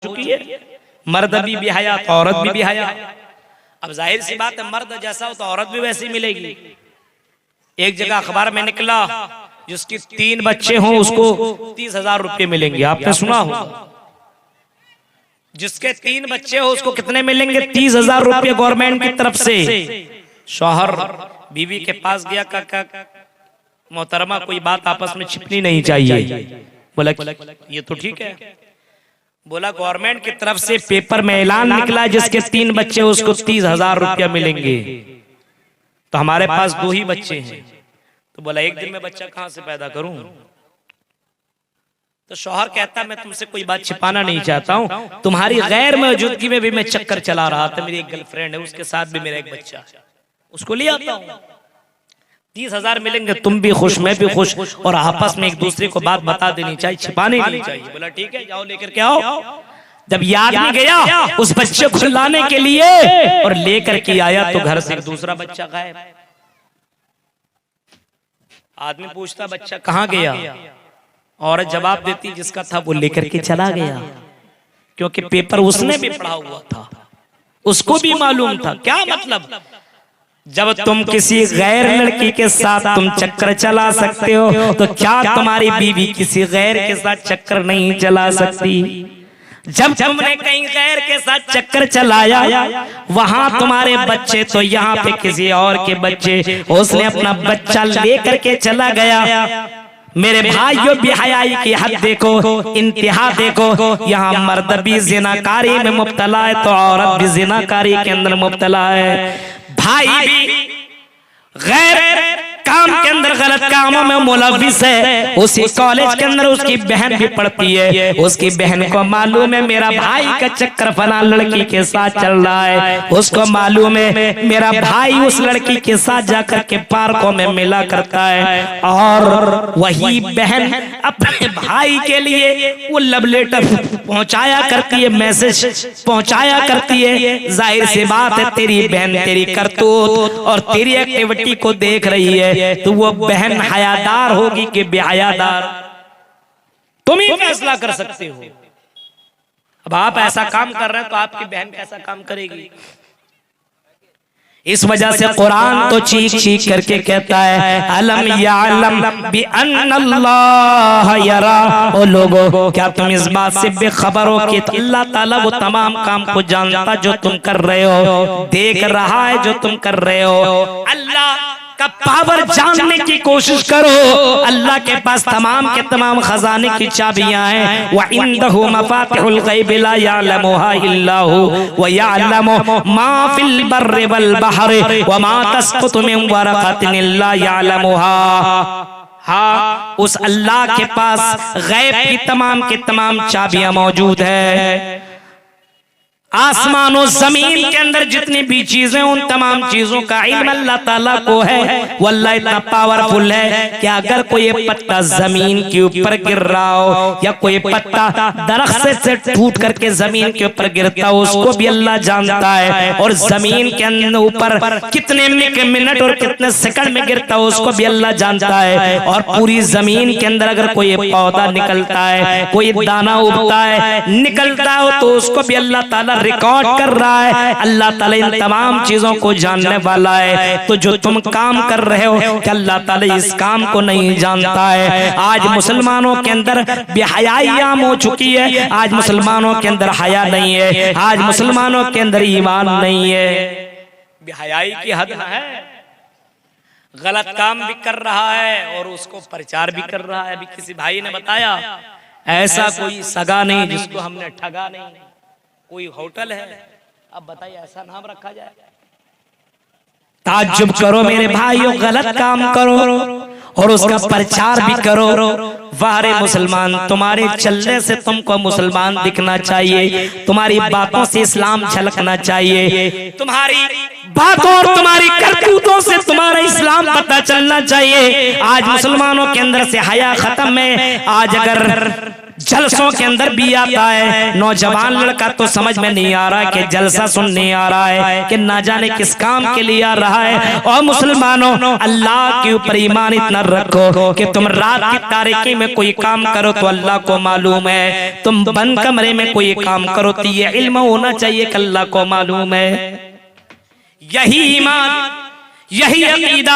चुकी है, मर्द भी बेहया तो औरत भी बेहया। अब जाहिर सी बात है, मर्द जैसा हो तो औरत भी वैसी मिलेगी। एक जगह अखबार में निकला, जिसकी 3 बच्चे हों उसको 30,000 रुपये मिलेंगे। आपने सुना होगा, जिसके 3 बच्चे हो उसको कितने मिलेंगे? 30,000 रुपये गवर्नमेंट की तरफ से। शौहर बीवी के पास गया, का मोहतरमा कोई बात आपस में छिपनी नहीं चाहिए। बोला ये तो ठीक है। बोला गवर्नमेंट की तरफ से पेपर में ऐलान निकला, जिसके 3 बच्चे उसको 30,000 रुपया मिलेंगे। तो हमारे पास 2 ही बच्चे हैं। तो बोला एक दिन में बच्चा कहां से पैदा करूं? तो शौहर कहता मैं तुमसे कोई बात छिपाना नहीं चाहता हूं, तुम्हारी गैर मौजूदगी में भी मैं चक्कर चला रहा था। मेरी एक गर्लफ्रेंड है, उसके साथ भी मेरा एक बच्चा है, उसको ले आता हूं। 30,000 मिलेंगे, तुम भी खुश मैं भी खुश, और आपस में एक दूसरे को बात बता देनी चाहिए, छिपाने नहीं चाहिए। बोला ठीक है, जाओ लेकर के आओ। जब याद नहीं गया उस बच्चे को लाने के लिए और लेकर के आया, तो घर से एक दूसरा बच्चा गायब। आदमी पूछता बच्चा कहाँ गया? औरत जवाब देती जिसका था वो लेकर के चला गया, क्योंकि पेपर उसने भी पढ़ा हुआ था, उसको भी मालूम था। क्या मतलब? जब तुम किसी गैर लड़की के साथ तुम चक्कर चला सकते हो, तो क्या तुम्हारी बीवी किसी गैर के साथ चक्कर नहीं चला सकती? जब तुमने कहीं गैर के साथ चक्कर चलाया, वहां तुम्हारे बच्चे तो यहाँ पे किसी और के बच्चे, उसने अपना बच्चा लेकर के चला गया। मेरे भाइयों, बेहयाई की हद देखो, इंतहा देखो। यहाँ मर्द भी जिनाकारी में मुब्तला है, तो औरत भी जिनाकारी के अंदर मुब्तला है। भाई भी गैर काम के अंदर गलत कामों में मुलविस है। उसी कॉलेज के अंदर उसकी बहन भी पढ़ती है, उसकी बहन को मालूम है मेरा भाई का चक्कर फलां लड़की के साथ चल रहा है, उसको मालूम है मेरा भाई उस लड़की के साथ जाकर के पार्कों में मिला करता है, और वही बहन अपने भाई के लिए वो लव लेटर पहुंचाया करती है, मैसेज पहुंचाया करती है। जाहिर सी बात है, तेरी बहन तेरी करतूत और तेरी एक्टिविटी को देख रही है, तो वो बहन हयादार होगी कि बेहयादार, तुम ही फैसला कर सकते हो। अब आप ऐसा काम कर रहे हैं तो आपकी बहन कैसा काम करेगी? इस वजह से कुरान तो चीख चीख करके कहता है, अलम यअलम बि अन्नल्लाह यरा। ओ लोगों, क्या तुम इस बात से बेखबर हो कि अल्लाह ताला वो तमाम काम को जानता जो तुम कर रहे हो, देख रहा है जो तुम कर रहे हो। अल्लाह का पावर जानने की कोशिश करो। अल्लाह के पास तमाम के तमाम खजाने की चाबियां हैं। व इंदहु मफातिहुल गैब ला यअलमुहा इल्ला हु व यअलमु मा फिल बर्रि वल बहरि व मा तस्कुतु मिन वरक़तिन इल्ला यअलमुहा। हाँ, उस अल्लाह के पास गैब की तमाम के तमाम चाबियां मौजूद है। आसमान और जमीन के अंदर जितनी भी चीजें, उन तमाम चीजों का इल्म अल्लाह ताला को है। वो अल्लाह इतना पावरफुल है कि अगर कोई पत्ता जमीन के ऊपर गिर रहा हो, या कोई पत्ता दरख्त से टूट करके जमीन के ऊपर गिरता हो, उसको भी अल्लाह जानता है। और जमीन के अंदर ऊपर कितने मिनट और कितने सेकंड में गिरता हो, उसको भी अल्लाह जानता है। और पूरी जमीन के अंदर अगर कोई पौधा निकलता है, कोई दाना उगता है, निकलता हो, तो उसको भी अल्लाह ताला रिकॉर्ड कर रहा है। अल्लाह ताला इन तमाम चीजों को जानने वाला है। तो जो तुम काम कर रहे हो, क्या अल्लाह ताला इस काम को नहीं जानता है? आज मुसलमानों के अंदर बेहयाई आम हो चुकी है। आज मुसलमानों के अंदर हया नहीं है, आज मुसलमानों के अंदर ईमान नहीं है। बेहयाई की हद है, गलत काम भी कर रहा है और उसको प्रचार भी कर रहा है। अभी किसी भाई ने बताया, ऐसा कोई सगा नहीं जिसको हमने ठगा नहीं। कोई होटल है, अब बताइए ऐसा नाम रखा जाए? ताज्जुब करो मेरे भाइयों, गलत काम करो और उसका प्रचार भी करो। वाह रे मुसलमान, तुम्हारे चलने से तुमको मुसलमान दिखना चाहिए, तुम्हारी बातों से इस्लाम झलकना चाहिए, तुम्हारी बातों और तुम्हारी करतूतों से तुम्हारा इस्लाम पता चलना चाहिए। आज मुसलमानों के अंदर से हया खत्म है। आज अगर जलसों के अंदर भी आता है। नौजवान लड़का तो समझ में नहीं आ रहा है कि जलसा सुनने आ रहा है कि ना जाने किस काम के लिए आ रहा है। और मुसलमानों, अल्लाह के ऊपर ईमान इतना रखो कि तुम रात की तारीकी में कोई काम करो तो अल्लाह को मालूम है, तुम बंद कमरे में कोई काम करो तो ये इल्म होना चाहिए कि अल्लाह को मालूम है। यही ईमान, यही अकीदा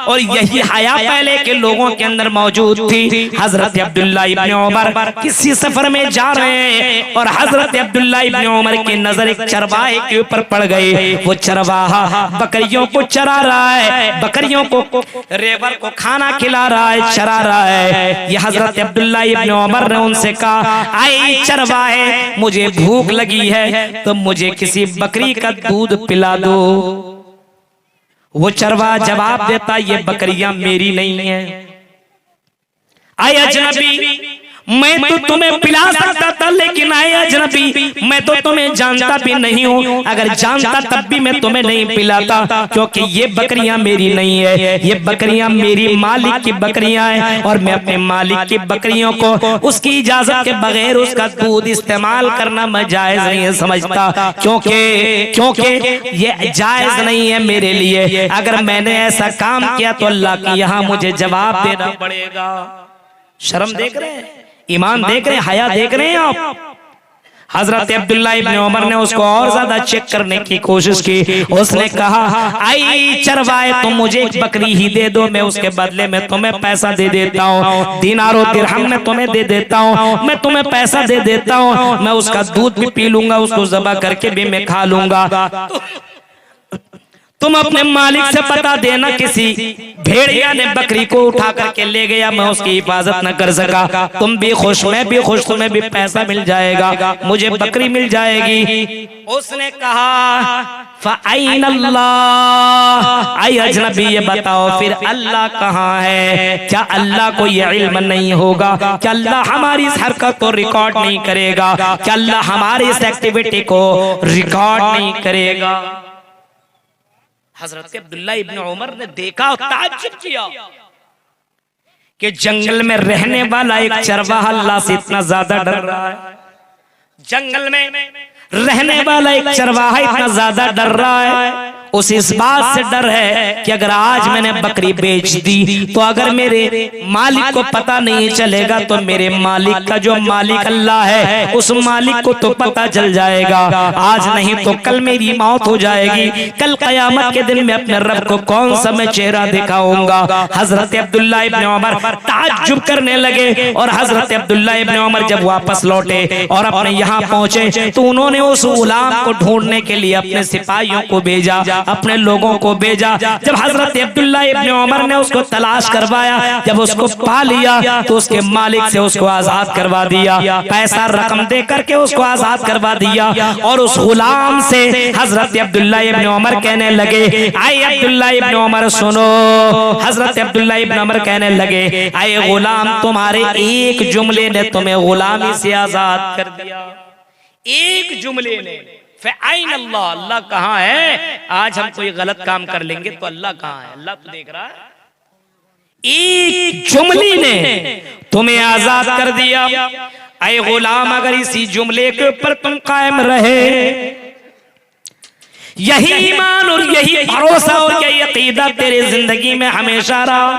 और यही हया पहले के लोगों के अंदर मौजूद थी। हजरत अब्दुल्ला इब्न उमर किसी सफर में जा रहे हैं और हजरत अब्दुल्ला इब्न उमर की नजर एक चरवाहे के ऊपर पड़ गई। वो चरवाहा बकरियों को चरा रहा है, बकरियों को रेवर को खाना खिला रहा है, चरा रहा है। ये हजरत अब्दुल्ला इब्न उमर ने उनसे कहा, आई चरवाहे, मुझे भूख लगी है तो मुझे किसी बकरी का दूध पिला दो। वो चरवा जवाब देता, ये बकरियां मेरी नहीं है। आए अजनबी, मैं तो तुम्हें पिला सकता था, लेकिन आए अजनबी, मैं तो तुम्हें जानता भी नहीं हूँ। अगर जानता तब भी मैं तुम्हें नहीं पिलाता, क्योंकि ये बकरियां मेरी नहीं है, ये बकरियां मेरी मालिक की बकरियां हैं और मैं अपने मालिक की बकरियों को उसकी इजाजत के बगैर उसका दूध इस्तेमाल करना मैं जायज नहीं है समझता, क्योंकि ये जायज नहीं है मेरे लिए। अगर मैंने ऐसा काम किया तो अल्लाह की यहाँ मुझे जवाब देना पड़ेगा। शर्म देख रहे हैं, ईमान देख रहे हैं, हया देख रहे हैं आप। हजरत अब्दुल्ला इब्न उमर ने उसको और ज्यादा चेक करने की कोशिश की। उसने कहा, आई चरवाए, तुम मुझे एक बकरी ही दे दो, मैं उसके बदले में तुम्हें पैसा दे देता हूँ, दिनार और दिरहम में तुम्हें दे देता हूँ, मैं तुम्हें पैसा दे देता हूँ, मैं उसका दूध भी पी लूंगा, उसको ज़बह करके भी मैं खा लूंगा। तुम अपने मालिक से बता देना किसी भेड़िया ने बकरी को उठा करके ले गया, मैं उसकी हिफाजत न कर सका, तुम भी खुश, मैं भी खुश, तुम्हें भी पैसा मिल जाएगा, मुझे बकरी मिल जाएगी। उसने कहा, फ़अैन अल्लाह, आई अजनबी ये बताओ फिर अल्लाह कहाँ है? क्या अल्लाह को ये इल्म नहीं होगा? क्या अल्लाह हमारी इस हरकत को रिकॉर्ड नहीं करेगा? क्या अल्लाह हमारी इस एक्टिविटी को रिकॉर्ड नहीं करेगा? हजरत अब्दुल्ला इब्न उमर ने देखा और ताज्जुब किया कि जंगल में रहने वाला एक चरवाहा अल्लाह से इतना ज्यादा डर रहा है। जंगल में रहने वाला एक चरवाहा इतना ज्यादा डर रहा है, उसे इस बात से डर है कि अगर आज मैंने बकरी बेच दी तो अगर मेरे मालिक को पता नहीं चलेगा तो मेरे मालिक का जो मालिक अल्लाह है उस मालिक को तो पता चल जाएगा। आज नहीं तो कल मेरी मौत हो जाएगी, कल कयामत के दिन में अपने रब को कौन सा मैं चेहरा दिखाऊंगा। हजरत अब्दुल्ला इब्न उमर ताज्जुब करने लगे और हजरत अब्दुल्ला इब्न उमर जब वापस लौटे और अपने यहाँ पहुंचे तो उन्होंने उस गुलाम को ढूंढने के लिए अपने सिपाहियों को भेजा, अपने लोगों को भेजा। जब हजरत अब्दुल्ला इब्न उमर ने उसको तलाश करवाया, जब उसको पा लिया तो उसके मालिक से उसको आजाद करवा दिया, पैसा रकम दे करके उसको आजाद करवा दिया। और उस गुलाम से हजरत अब्दुल्ला इब्न उमर कहने लगे, आए अब्दुल्ला इब्न उमर सुनो। हजरत अब्दुल्ला इब्न उमर कहने लगे, आए गुलाम, तुम्हारे एक जुमले ने तुम्हें गुलामी से आजाद कर दिया, एक जुमले ने। फ़अैन अल्लाह, अल्लाह कहाँ है? आज हम कोई गलत काम कर लेंगे तो अल्लाह कहाँ है? अल्लाह तो देख रहा है। एक जुमले ने तुम्हें आजाद कर दिया। ऐ गुलाम, अगर इसी जुमले के ऊपर तुम कायम रहे, यही ईमान और यही भरोसा और यही अकीदा तेरे जिंदगी में हमेशा रहा,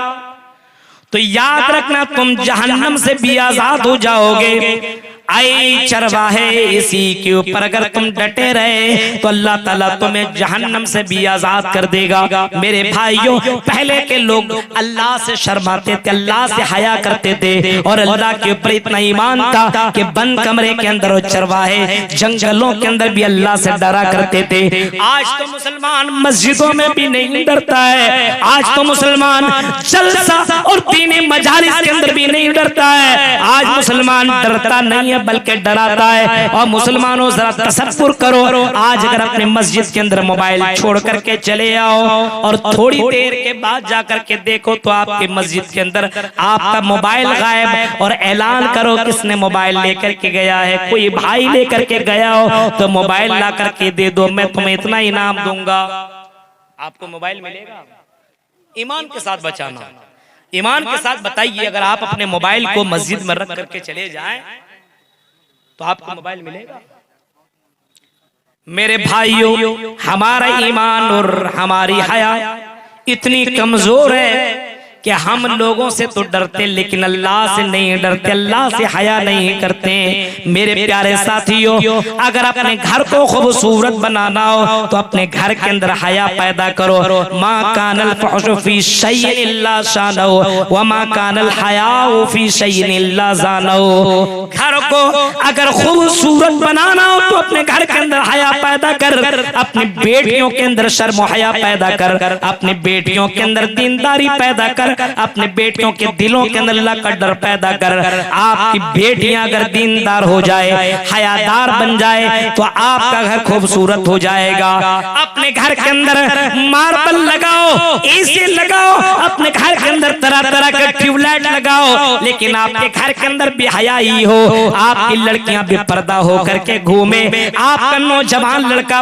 तो याद रखना तुम जहन्नम से भी आजाद हो जाओगे। आई चरवाहे, इसी के ऊपर अगर तुम डटे रहे तो अल्लाह ताला तुम्हें जहन्नम से भी आजाद कर देगा। मेरे भाइयों, पहले के लोग अल्लाह से शर्माते थे, अल्लाह से हया करते थे और अल्लाह के ऊपर इतना ईमान था कि बंद कमरे के अंदर और चरवाहे जंगलों के अंदर भी अल्लाह से डरा करते थे। आज तो मुसलमान मस्जिदों में भी नहीं डरता है, आज तो मुसलमान जलसा और दीनी मजालिस के अंदर भी नहीं डरता है। आज मुसलमान डरता नहीं बल्कि डराता है। और मुसलमानों, जरा तसव्वुर करो, आज अगर अपने मस्जिद के अंदर मोबाइल छोड़ करके चले आओ और थोड़ी देर के बाद जाकर के देखो तो आपके मस्जिद के अंदर आपका मोबाइल गायब, और ऐलान करो किसने मोबाइल लेकर के गया है, कोई भाई लेकर के गया हो तो मोबाइल ला करके दे दो, मैं तुम्हें इतना इनाम दूंगा, आपको मोबाइल मिलेगा। ईमान के साथ बचाना, ईमान के साथ बताइए, अगर आप अपने मोबाइल को मस्जिद में रख करके चले जाएं तो आपको मोबाइल मिलेगा। मेरे भाइयों, हमारा ईमान और हमारी हया इतनी कमजोर है कि हम लोगों से तो डरते लेकिन अल्लाह से नहीं डरते, अल्लाह से हया नहीं करते। मेरे प्यारे साथियों, अगर अपने घर को खूबसूरत बनाना हो तो अपने घर के अंदर हया पैदा करो। माँ कानल फहशु फी शैइन इल्ला शानहु व माँ कानल हयाउ फी शैइन इल्ला ज़ानहु। घर को अगर खूबसूरत बनाना हो तो अपने घर के अंदर हया पैदा कर, अपनी बेटियों के अंदर शर्म व हया पैदा कर, अपनी बेटियों के अंदर दीनदारी पैदा कर, अपने बेटियों के दिलों के अंदर अल्लाह का डर पैदा कर। आपकी बेटियां अगर दीनदार हो जाए, हयादार बन जाए तो आपका घर खूबसूरत हो जाएगा। अपने घर के अंदर मार्बल लगाओ, एसी लगाओ, अपने घर के अंदर तरह तरह के ट्यूबलाइट लगाओ, लेकिन आपके घर के अंदर बेहयाई हो, आपकी लड़कियां बेपर्दा हो करके घूमे, आपका नौजवान लड़का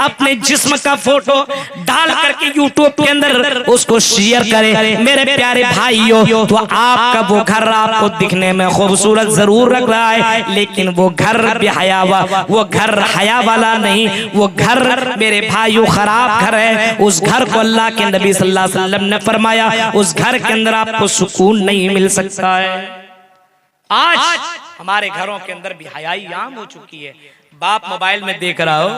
अपने जिस्म का फोटो डाल करके यूट्यूब के अंदर उसको शेयर करे। मेरे प्यारे भाइयों, तो आपका वो घर आपको दिखने में खूबसूरत जरूर लग रहा है, लेकिन वो घर बेहया, वो घर हया वाला नहीं, वो घर मेरे भाइयों खराब घर है। उस घर को अल्लाह के नबी सल्लल्लाहु अलैहि वसल्लम ने फरमाया उस घर के अंदर आपको सुकून नहीं मिल सकता है। आज हमारे घरों के अंदर बेहयाई आम हो चुकी है। बाप मोबाइल में देख रहा हो,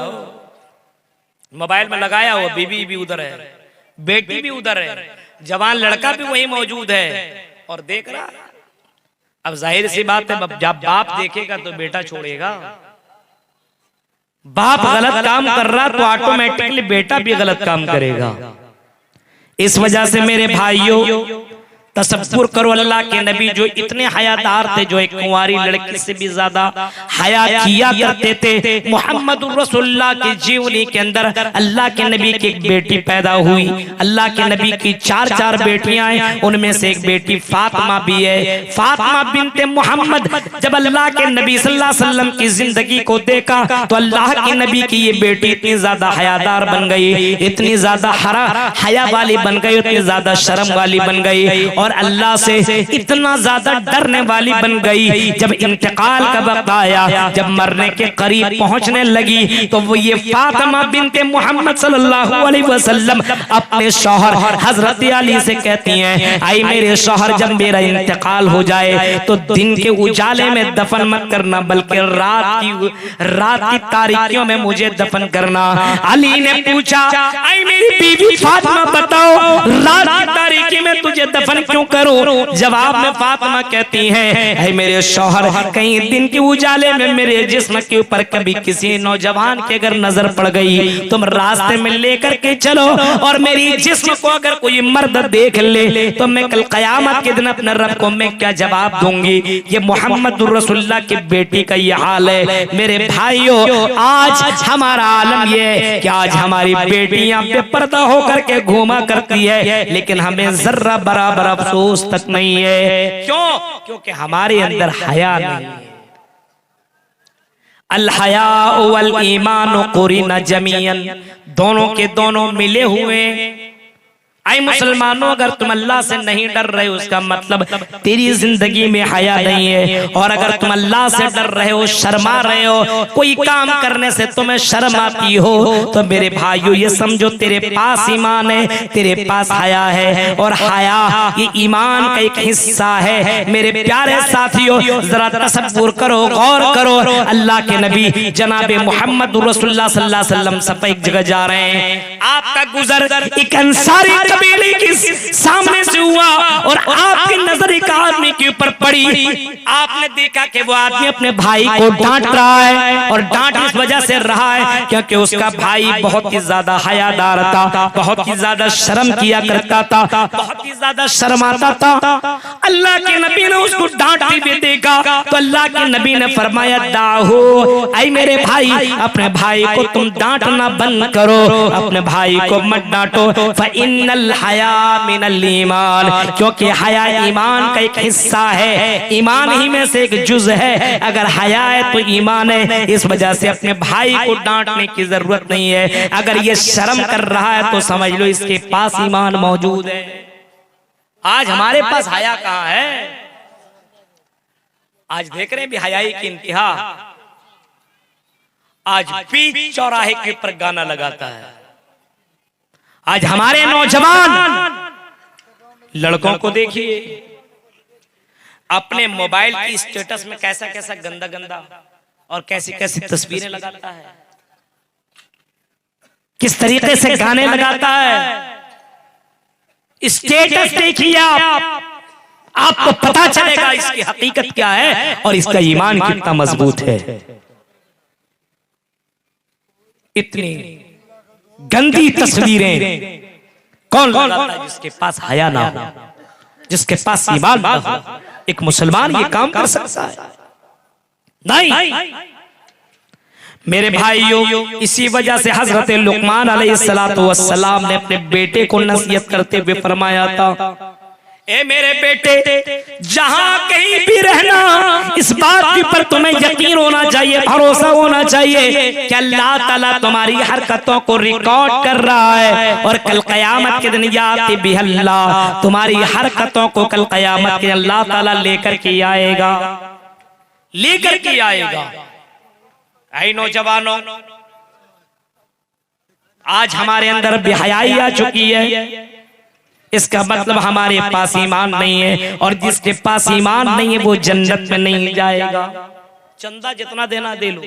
मोबाइल में लगाया हो, बीवी भी उधर है, बेटी भी उधर है, जवान लड़का भी वही मौजूद है और देख रहा। अब जाहिर सी बात है, जब बाप देखेगा तो बेटा छोड़ेगा। बाप गलत काम कर रहा तो ऑटोमेटिकली बेटा भी गलत काम करेगा। इस वजह से मेरे भाइयों, तसव्वुर करो, अल्लाह के नबी जो इतने हयादार थे, जो एक कुंवारी लड़की से भी ज्यादा हया किया करते थे। मोहम्मदुर रसूलुल्लाह की जीवनी के अंदर अल्लाह के नबी की एक बेटी पैदा हुई। अल्लाह के नबी की चार बेटियां हैं, उनमें से एक बेटी फातिमा भी है। फातिमा बिनते मोहम्मद जब अल्लाह के नबी सल्लल्लाहु अलैहि वसल्लम की जिंदगी को देखा तो अल्लाह के नबी की ये बेटी इतनी ज्यादा हयादार बन गई, इतनी ज्यादा हया वाली बन गई, इतनी ज्यादा शर्म वाली बन गई और अल्लाह से इतना ज्यादा डरने वाली बन गई। जब इंतकाल का वक्त आया, जब मरने के करीब पहुंचने लगी, तो वो ये फातिमा बिनते मोहम्मद सल्लल्लाहु अलैहि वसल्लम अपने शौहर हजरत अली से कहती हैं, आई मेरे शौहर, जब मेरा इंतकाल हो जाए तो दिन के उजाले में दफन मत करना, बल्कि रात की तारीकियों में मुझे दफन करना। अली ने पूछा, आई मेरी बीवी फातिमा, बताओ रात की तारीकी में तुझे दफन क्यों करूं? जवाब में फातिमा कहती हैं, ऐ मेरे शौहर, कहीं दिन के उजाले में मेरे जिस्म के ऊपर कभी किसी नौजवान की अगर नजर पड़ गई, तुम रास्ते में लेकर के चलो, और मेरी जिस्म को अगर कोई मर्द देख ले तो मैं कल कयामत के दिन अपने रब को मैं क्या जवाब दूंगी? ये मोहम्मद रसूलुल्लाह की बेटी का ये हाल है। मेरे भाइयों, आज हमारा आलम ये है कि आज हमारी बेटियां बेपर्दा होकर के घूमा करती है, लेकिन हमें जर्रा बराबर अफसोस तक नहीं है। क्यों? क्योंकि हमारे अंदर हया नहीं है। अल हया वल ईमान कुरिना जमीअन, दोनों के दोनों मिले हुए। आई मुसलमानों, अगर तुम अल्लाह से नहीं डर रहे हो उसका मतलब तेरी जिंदगी में हया नहीं है। और अगर तुम अल्लाह से डर रहे हो, शर्मा रहे हो, कोई काम करने से तुम्हें शर्म आती हो, तो मेरे भाइयों ये समझो तेरे पास ईमान है, तेरे पास हया है, और हया ये ईमान का एक हिस्सा है। मेरे प्यारे साथियों, जरा तसव्वुर करो, गौर करो, अल्लाह के नबी जनाब मोहम्मद रसूलुल्लाह सल्लल्लाहु अलैहि वसल्लम सफा एक जगह जा रहे हैं। आपका गुजर एक अंसारी कबीले के सामने से हुआ और आपकी नजर एक आदमी के ऊपर पड़ी। आपने देखा कि वो आदमी अपने भाई को डांट रहा है, और डांट इस वजह से रहा है क्योंकि उसका भाई बहुत ही ज्यादा हयादार था, बहुत ही ज्यादा शर्म किया करता था, बहुत ही ज्यादा शर्माता था। अल्लाह के नबी ने उसको डांटते हुए देखा तो अल्लाह के नबी ने फरमाया, दाहो, ऐ मेरे भाई, अपने भाई को तुम डांटना बंद करो, अपने भाई को मत डांटो। फ़इन्नल हया मिनल ईमान, क्योंकि हया ईमान का एक हिस्सा है, ईमान ही में से एक जुज़ है। अगर हया है तो ईमान है, इस वजह से अपने भाई को डांटने की जरूरत नहीं है। अगर ये शर्म कर रहा है तो समझ लो इसके पास ईमान मौजूद है। आज हमारे पास हया कहाँ है? आज देख रहे हैं बेहयाई की इंतहा। आज बीच चौराहे के ऊपर गाना लगाता है। आज हमारे नौजवान लड़कों को देखिए अपने मोबाइल की स्टेटस में कैसा कैसा गंदा गंदा और कैसी कैसी तस्वीरें लगाता है, किस तरीके से गाने लगाता है। स्टेटस देखिए आपको पता चलेगा इसकी हकीकत क्या है और इसका ईमान कितना मजबूत है। इतनी गंदी तस्वीरें कौन लगाता है जिसके पास हया ना हो, जिसके पास ईमान ना हो। एक मुसलमान ये काम कर सकता है? नहीं। मेरे भाइयों, इसी वजह से हजरत लुकमान अलैहिस्सलातु वस्सलाम ने अपने बेटे को नसीहत करते हुए फरमाया था, ए मेरे बेटे, जहां कहीं भी रहना, इस बात के ऊपर तुम्हें यकीन होना चाहिए, भरोसा होना चाहिए कि अल्लाह ताला तुम्हारी हरकतों को रिकॉर्ड कर रहा है और कल कयामत के दिन याति बिहल्लाह, तुम्हारी हरकतों को कल कयामत के अल्लाह ताला लेकर के आएगा, लेकर के आएगा। ऐ नौजवानों, आज हमारे अंदर बेहयाई आ चुकी है। इसका मतलब हमारे पास ईमान नहीं है और जिसके पास ईमान नहीं है वो जन्नत में नहीं जाएगा। चंदा जितना देना दे लो,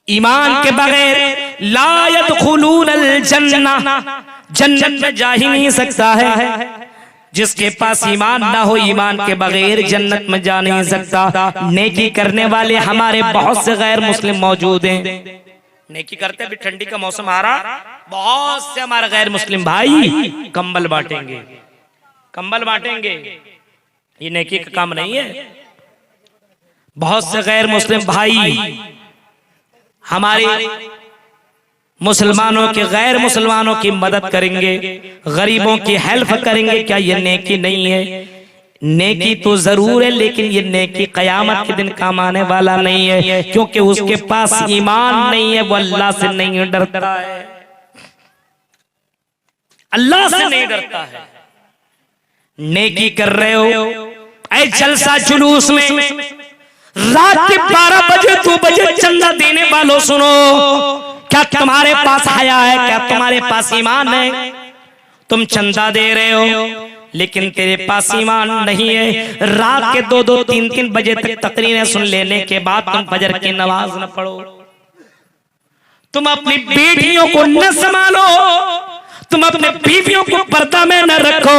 ईमान के बगैर ला यदखुलूनल जन्नह, जन्नत में जा ही नहीं सकता है। जिसके पास ईमान ना हो, ईमान के बगैर जन्नत में जा नहीं सकता। नेकी करने वाले हमारे बहुत से गैर मुस्लिम मौजूद हैं। नेकी करते भी ठंडी का मौसम आ रहा, बहुत से हमारे गैर मुस्लिम भाई कंबल बांटेंगे, कंबल बांटेंगे। ये नेकी का काम नहीं है। बहुत से गैर मुस्लिम भाई हमारे मुसलमानों के गैर मुसलमानों की मदद करेंगे, गरीबों की हेल्प करेंगे। क्या ये नेकी नहीं है? नेकी तो जरूर है, लेकिन ये नेकी कयामत के दिन काम आने वाला नहीं है, क्योंकि उसके पास ईमान नहीं है, वो अल्लाह से नहीं डरता है, अल्लाह से नहीं डरता है। नेकी कर रहे हो ऐ जलसा जुलूस में, रात के 12 बजे 2 बजे चंदा देने वालों सुनो, क्या तुम्हारे पास हया है? क्या तुम्हारे पास ईमान है? तुम चंदा दे रहे हो लेकिन तेरे पास ईमान नहीं है। रात के 2-2 3-3 बजे तक तकरीरें सुन लेने के बाद तुम फजर की नमाज न पढ़ो, तुम अपनी बेटियों को न संभालो, तुम अपने बीवियों को पर्दा में न रखो।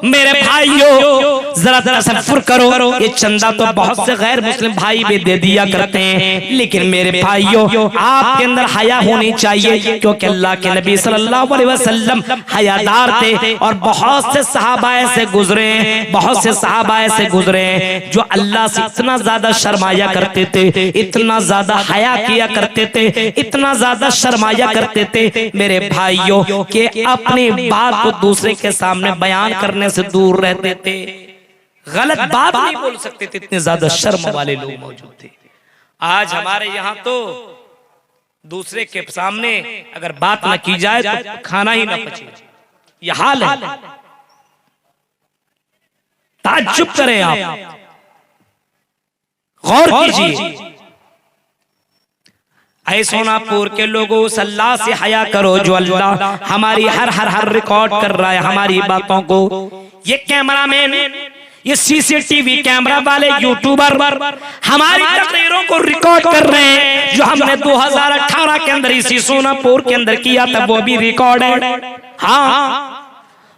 मेरे भाइयों जरा तसव्वुर करो, ये चंदा तो बहुत से गैर मुस्लिम भाई भी दे दिया करते हैं, लेकिन मेरे भाइयों आपके अंदर हया होनी चाहिए, क्योंकि अल्लाह के नबी सल्लल्लाहु अलैहि वसल्लम हयादार थे और बहुत से सहाबा से गुजरे हैं, बहुत से सहाबा से गुजरे हैं जो अल्लाह से इतना ज्यादा शर्माया करते थे, इतना ज्यादा हया किया करते थे, इतना ज्यादा शर्माया करते थे मेरे भाइयों के अपनी बात को दूसरे के सामने बयान करने से दूर रहते थे, गलत बात नहीं बोल सकते थे, इतने ज्यादा शर्म वाले लोग मौजूद थे। आज हमारे यहाँ तो दूसरे के सामने अगर बात न की जाए तो खाना ही न पचे, यह हाल है। ताज्जुब करें आप, गौर कीजिए। ऐ सोनापुर के लोगों, अल्लाह से हया करो जो अल्लाह हमारी हर रिकॉर्ड कर रहा है हमारी बातों को। ये कैमरामैन, ये सीसीटीवी कैमरा वाले यूट्यूबर हमारी तकरीरों को रिकॉर्ड कर रहे हैं, जो हमने 2018 के अंदर इसी सोनापुर के अंदर किया था वो भी रिकॉर्ड है। हाँ,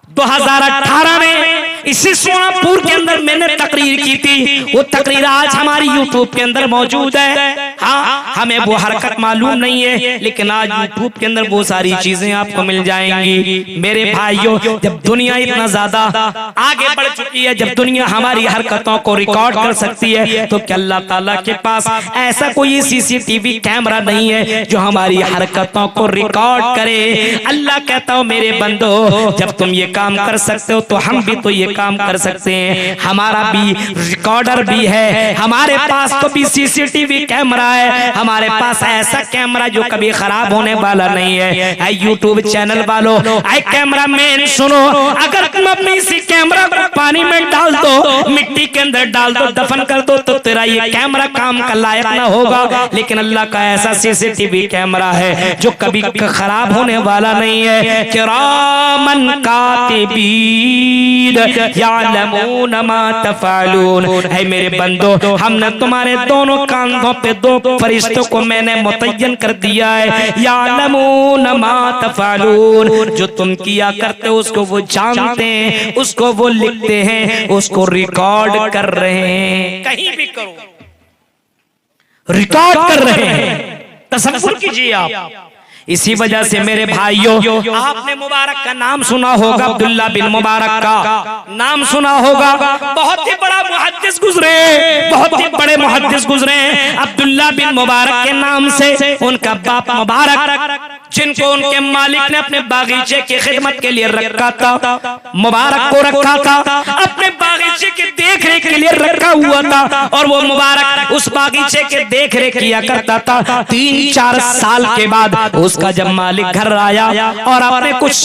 2018 में इसी सोनापुर के अंदर मैंने तकरीर की थी, वो तकरीर आज हमारी यूट्यूब के अंदर मौजूद है। हाँ, हमें वो हरकत मालूम नहीं है, लेकिन आज यूट्यूब के अंदर वो सारी चीजें आपको मिल जाएंगी। मेरे भाइयों, जब दुनिया इतना ज्यादा आगे बढ़ चुकी है, जब दुनिया हमारी हरकतों को रिकॉर्ड कर सकती है, तो क्या अल्लाह ताला के पास ऐसा कोई सीसीटीवी कैमरा नहीं है जो हमारी हरकतों को रिकॉर्ड करे? अल्लाह कहता हो मेरे बंदो, जब तुम ये काम कर सकते हो तो हम भी तो ये काम कर सकते हैं। हमारा भी रिकॉर्डर भी है, हमारे पास तो भी सीसीटीवी कैमरा है, हम हमारे पास ऐसा कैमरा जो कभी खराब होने वाला नहीं है। ऐ यूट्यूब चैनल वालों, ऐ कैमरा मैन सुनो, अगर तुम अपने इसी कैमरा को पानी में डाल दो, मिट्टी के अंदर डाल दो, दफन कर दो, तो तेरा ये कैमरा काम का लायक ना होगा। लेकिन अल्लाह का ऐसा सीसीटीवी कैमरा है जो कभी खराब होने वाला नहीं है। किरामन कातिबीन यालमून मा तफअलून। ऐ मेरे बंदो, हमने तुम्हारे दोनों कांधों पे दो फरिश्तों को मैंने मुतय्यन कर दिया है। यालमून मा तफअलून, जो तुम किया करते हो उसको वो जानते हैं, उसको वो लिखते हैं, उसको रिकॉर्ड कर रहे हैं। कहीं भी करो रिकॉर्ड कर रहे हैं, तसव्वुर कीजिए आप। इसी वजह से मेरे भाइयों, आपने मुबारक का नाम सुना होगा, अब्दुल्ला बिन मुबारक का नाम सुना होगा। बहुत ही बड़ा मुहद्दिस गुजरे, बहुत ही बड़े मुहद्दिस गुजरे अब्दुल्ला बिन मुबारक के नाम से। उनका बाप मुबारक, जिनको उनके मालिक ने अपने बागीचे की खिदमत के लिए रखा था, मुबारक को रखा था, अपने बागीचे के देख रेख के लिए रखा हुआ था। और वो मुबारक उस बागीचे के देख रेख किया करता था। 3-4 साल के बाद उसका जब मालिक घर आया और अपने कुछ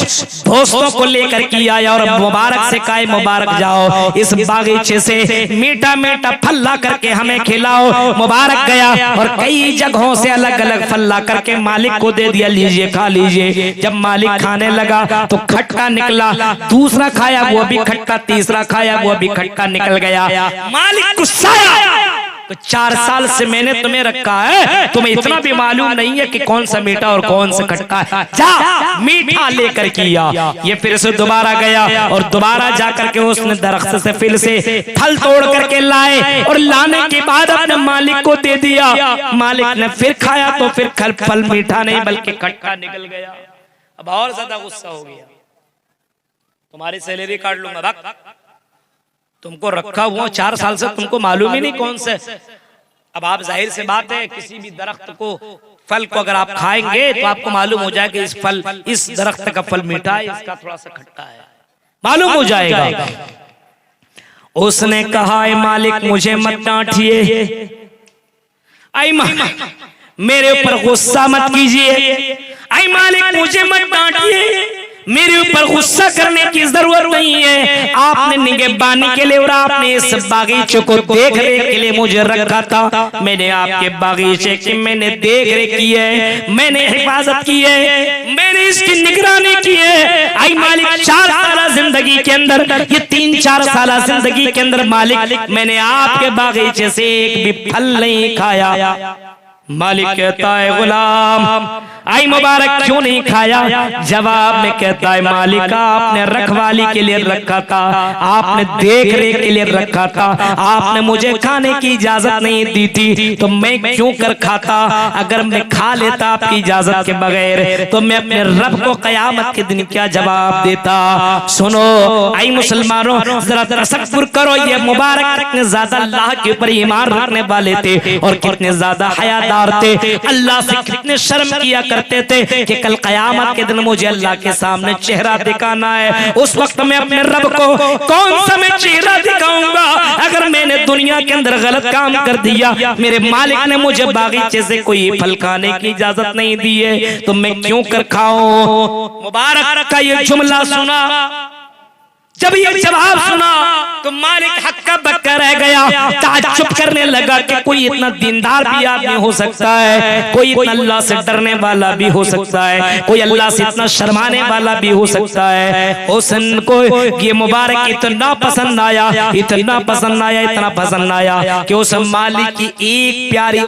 दोस्तों को लेकर के आया और मुबारक से कहा, मुबारक जाओ इस बागीचे से मीठा मीठा फल ला करके हमें खिलाओ। मुबारक गया और कई जगहों से अलग अलग फल ला करके मालिक को दे दिया, लीजिए खा लीजिए। जब मालिक खाने लगा तो खट्टा निकला, दूसरा खाया वो भी खट्टा, तीसरा खाया वो भी खट्टा निकल गया। मालिक गुस्सा आया, तो 4 साल से मैंने तुम्हें रखा है, तुम्हें इतना भी मालूम नहीं है कि कौन सा मीठा और कौन सा खट्टा है, जा मीठा लेकर किया। ये फिर से दोबारा गया और दोबारा जाकर के उसने दरख्त से फिर से फल तोड़ करके लाए और लाने के बाद अपने मालिक को दे दिया। मालिक ने फिर खाया तो फिर फल मीठा नहीं बल्कि खट्टा निकल गया। अब और ज्यादा गुस्सा हो गया, तुम्हारी सैलरी काट लूंगा, तुमको रखा हुआ 4 साल से, तुमको मालूम ही नहीं कौन से। अब आप जाहिर से बात है, किसी भी दरख्त को फल को अगर आप खाएंगे तो आपको मालूम हो जाएगा इस दरख्त का फल मीठा है, इसका थोड़ा सा खट्टा है, मालूम हो जाएगा। उसने कहा, मालिक मुझे मत डांटिए, मेरे ऊपर गुस्सा मत कीजिए, मालिक मुझे मत डांटिए, मेरे ऊपर गुस्सा करने की जरूरत नहीं है। आपने निगहबानी के लिए और आपने इस बागीचे को देख रेख के लिए मुझे रखा था। मैंने आपके बागीचे की मैंने देख रेख की है, मैंने हिफाजत की है, मैंने इसकी निगरानी की है। आई मालिक 4 साल जिंदगी के अंदर, ये 3-4 साल जिंदगी के अंदर मालिक मैंने आपके बागीचे से एक भी फल नहीं खाया। मालिक कहता है, गुलाम आई मुबारक क्यों नहीं खाया? जवाब में कहता है, मालिक आपने रखवाली के लिए रखा था, आपने देख रेख के लिए रखा था, आपने मुझे खाने की इजाजत नहीं दी थी, तो मैं क्यों कर खाता? अगर मैं खा लेता आपकी इजाजत के बगैर तो मैं अपने रब को कयामत के दिन क्या जवाब देता? सुनो आई मुसलमानों, जरा तसव्वुर करो, ये मुबारक कितने ज्यादा अल्लाह के ऊपर ईमान रखने वाले थे और कितने ज्यादा हयादार थे, अल्लाह से कितने शर्म किया करते थे कि कल कयामत के दिन मुझे अल्लाह के सामने चेहरा दिखाना है। उस वक्त मैं अपने रब को कौन सा मैं चेहरा दिखाऊंगा? अगर मैंने दुनिया के अंदर गलत काम कर दिया, मेरे मालिक ने मुझे बागीचे से कोई फल खाने की इजाजत नहीं दी है, तो मैं क्यों कर खाऊं? मुबारक का ये जुमला सुना, जब ये जवाब सुना तो मालिक हक्का बक्का रह गया, ताज्जुब करने लगा कि कोई इतना दीनदार भी आदमी हो सकता है, कोई इतना अल्लाह से डरने वाला भी हो सकता है, कोई अल्लाह से इतना शर्माने वाला भी हो सकता है। हुसैन को ये मुबारक इतना पसंद आया, इतना पसंद आया, इतना पसंद आया कि उस मालिक की एक प्यारी